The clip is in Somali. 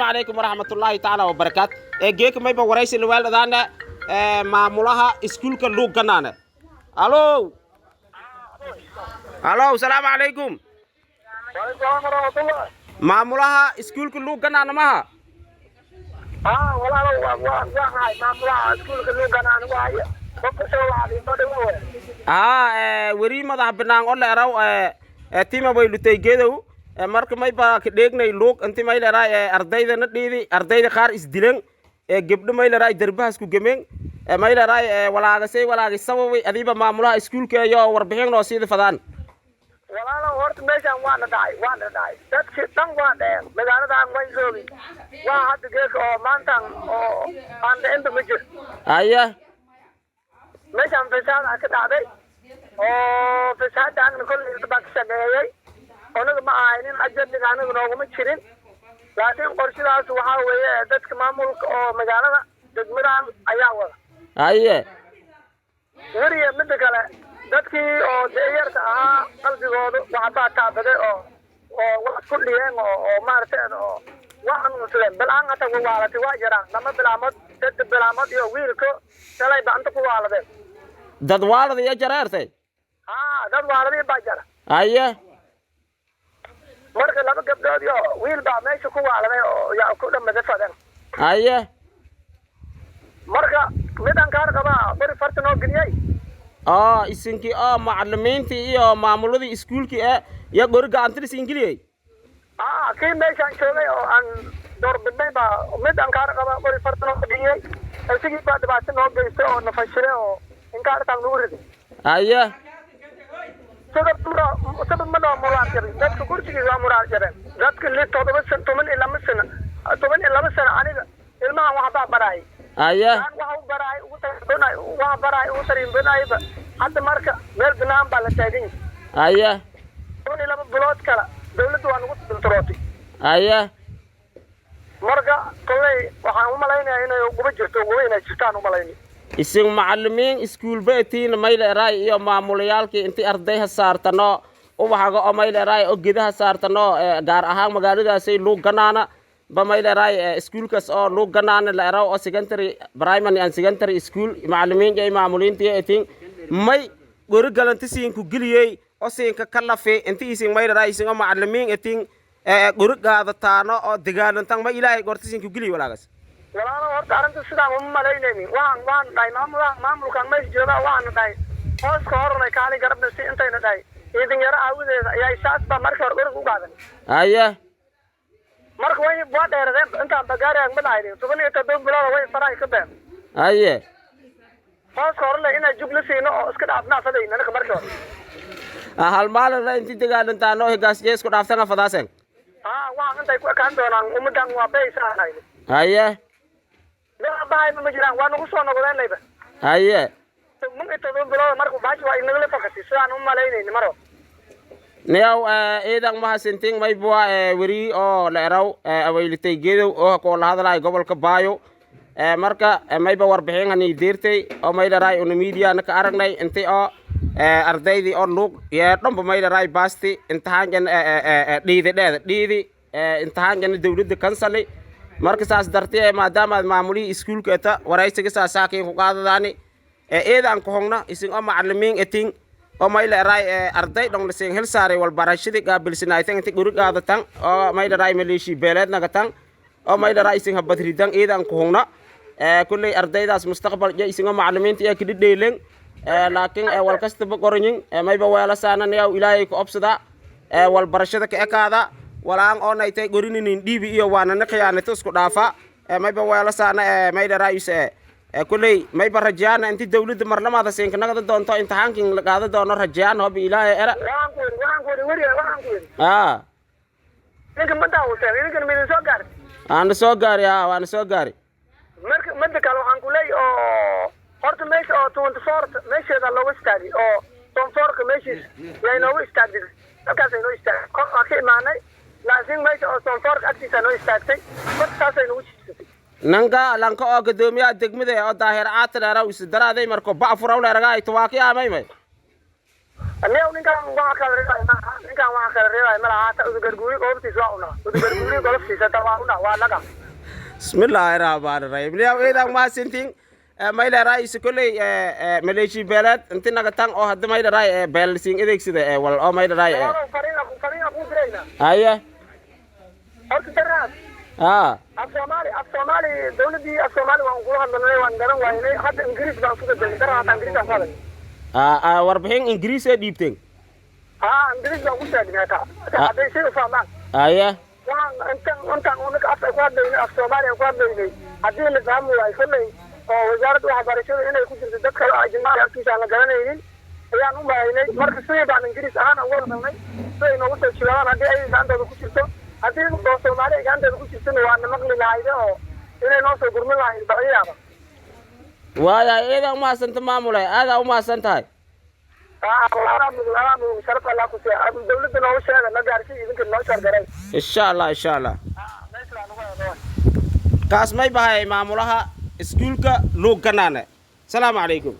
عليكم ورحمة الله تعالى وبركاته. جيك ما يبغى ورئيس الوالد أنا معمولها سكول كلوك كنانة. ألو. ألو السلام عليكم. وعليكم ورحمة الله. معمولها سكول كلوك كنانة معها. والله هاي معمولها سكول كلوك كنانة وهاي. وري ماذا بنان ولا راو تيما بيلو تيجيدو marka may ba ka dheegnay luuq intii may leeray ardaydana dhiidi ardayda qaar isdilan gabdho may leeray darbahaas ku gameen may leeray walaaga sababay adiba maamulaha iskuulka iyo warbixin noo sii fadaan walaalo horta meeshan waan dhacay dadkii dhan waa dheen magaalada aan way joogin waa hadda geek oo maanta oo aan inta ma jir aya meeshan fasaad ka dhacday oo fasaadaan kulli baa ka sameeyay anaga ma ahaynin ajadiga anaga nooguma jirin laakiin qorshidaas waxaa weeye dadka maamulka oo magaalada degmadan ayaa wada aye wariya midda kale dadkii oo deeyarka ahaa qalbigooda waxbaa taabaday oo wax ku dhiyeen oo maaragtay oo waxan muslim bilaan hata ku waalatay waa jiraan lama bilaamood saddex bilaamood iyo wiilko shalay bacanta ku waaladeen dad waalada iyo jareertay dad waaladii baa jara aye marka laba gabdhood iyo wiil baa meesha ku waaladay oo yaa ku dhammaday fadan aye marka midaan kaar qabaa bari farta noo geliyay isinkii macallimiintii iyo maamuladii iskuulkii iyo gori gacantiris ingiliyey kii meeshaan joogay oo aan doorbidnay baa midaan kaar qabaa bari farta noo geliyay isigii baa dhibaato noo geystay oo nafashire oo inkaartaan nagu riday aye sabab ma noo muraal jabin dadka kursigii waa muraal jabeen dadka li 12 sano aniga ilmahan waxbaa baraayay aye waxa u baraayay waa baraayay ugu tariinbanayba hadda marka meel banaan baa la taagan yahay aye 12 bilood kala dawladdu waa nagu dultarootay aye marka kolay waxaan u malaynayaa inay ugu jirto ugu inay jirtaan u malaynay isin macallimiin iskuul beetiin may leeray iyo maamulayaalkii intii arday saartano ubaxaga oo may leeray oo gidaha saartano gaar ahaan magaaladaasay luuq ganaana ba may leeray iskuulkaas oo luuq ganaana leeray oo secondary primary and secondary school macallimiin iyo maamuliintii eetiin may gori galantisiin ku giliyay oo siinka kalafe intii isin may leeray isin macallimiin eetiin gori qaadataano oo dagaalantan ma ilaahay gortisiin ku giliyay walaagas walaalo horta arrinta sidaan uma malaynaynin waan dhahay maamulkan meesha jooga waan dhahay hooska hornay kaali garabna si intayna dhahay idin yara aawadeeda ayaa isaas baa markii hore guriga u qaadan aye marka way waa dheeradeen intaan bagaari aan madahay 17 bilood way faray ka been aye hooska hornay inay jubli siino oo iska dhaafnaasadayna marka markii hore hal maalin intii dagaalantaano higaas jeesku dhaaftan afadaasen waa intay ku kaan doonaan ummadan waa beeysanay aye bahay ma jiraan waa nagu soo noqdeenayba aye mun inta bilood markuu baashi waa inaga la fakatay sidaan u malaynaynin maro niyaw eedan mahasintin may bua weri oo leeraw awaylitay geedow oo ko la hadlay gobolka baayo marka mayba warbixin hani deertay oo may dharay on media na ka aragnay intii oo ardaydii oo luuq iyo dhanba may dharay baasti imtixaankan dhiidi imtixaankan dawladda kansali marka saas dartee maadaama maamulii iskuulka ta waraysiga saasaakin ku qaadadaani eedan ku hogna isin oo macallimiin etin oo may leeray arday dhong liseen hel saaray wal barashadii qaabilsanaaytan intii guri qaadatan oo may leeray maleeshi beeleed nagatan oo may leeray isin habadridan eedan ku hogna kullay ardaydaas mustaqbal ja isin oo macallimiinta ay kidheelen laakiin wal kastaba qoranyin mayba weela saanan yaa ilaahay ku obsada wal barashada ka ekaada walaan oo naytay gorinin dhiibi iyo waana khiyaanato isku dhaafa mayba weela saana mayda raayis kullay mayba rajaan intii dawladda marlamada siinka nagada doonto imtixaankin la qaado doono rajaan hab ilaahay era waxaan ku wariyo ninka ma daawatay ninka mid soo gaar aan soo gaari waan soo gaari marka mid kale waxaan ku leeyahay oo horta meesha oo 24 meesheeda looga istaagay oo 24 meeshiis laynooga istaagay halkaas ay noo istaagay qof ka imaanay laakiin meesha oo 24 agtiisa noo istaagtay markaas ay noo istaagay nanga lanka oo gadoomiyaha degmada oo daahir caataleera is daraaday marko bacfur awle raga ay tawaaqi amay اليوم إن كان واحد إن كان واحد رأي ما لها تقدر قلبتي سواءنا تقدر قلبتي ستوانا ولا بسم الله الرحمن الرحيم اليوم إذا ما سنتين ما إلى رأي سكولي ماليشي بلد أنت نقطان أو هذا ما إلى رأي بلسين إذا كذا ولا أو ما إلى رأي فرينا بودرينا أيه أكترات الصومالي دولة الصومالي وانقولها لنا وانقلنا وين حتى إنجليز بانسود الدنيا ترى حتى إنجليز أصلا وربحين إنجليز ديبتين إنجليز بانقول شيء هذا هذا شيء فاهمان أيه أنت هناك أفكار بين الصومالي وأفكار بين هذه اللي فهموا يخلي وزارة وحبارشة هنا يكون تتذكر جماعة أكيد على جنانين يعني هم هنا مركز سويد عن إنجليز أنا أول ما سويد نوصل الشباب هذه أي عندها بكشرته هذه الصومالي عندها بكشرته وأنا مغني لهيدا هنا نوصل قرمي لهيدا بقية ويا إذا ما سنت معمولة هذا وما سنت هاي أنا شرف الله كسي دولة نوشة أنا جالسين يمكن نوشة جري إن شاء الله إن شاء الله kaas may bahay maamulaha iskuulka luug kanaane salaamu calaykum